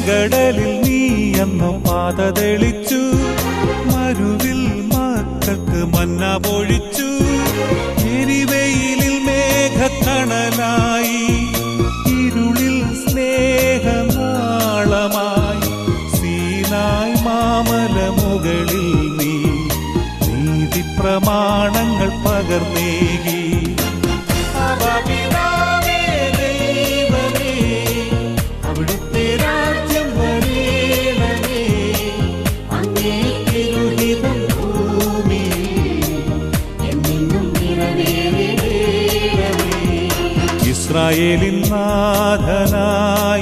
ചെങ്കടലിൽ നീ അന്നു പാത തെളിച്ചു, മരുവിൽ മക്കൾക്ക് മന്ന പൊഴിച്ചു. എരിവെയിലിൽ മേഘക്കണലായി, ഇരുളിൽ സ്നേഹനാളമായി. സീനായ് മാമല മുകളിൽ നീ നീതി പ്രമാണങ്ങൾ പകർന്നേകി. അവിടുത്തെ രാജ്യം വരേണമേ, അങ്ങേ തിരുഹിതം ഭൂമിയിൽ എന്നെന്നും നിറവേറണമേ. ഇസ്രായേലിൻ നാഥനായ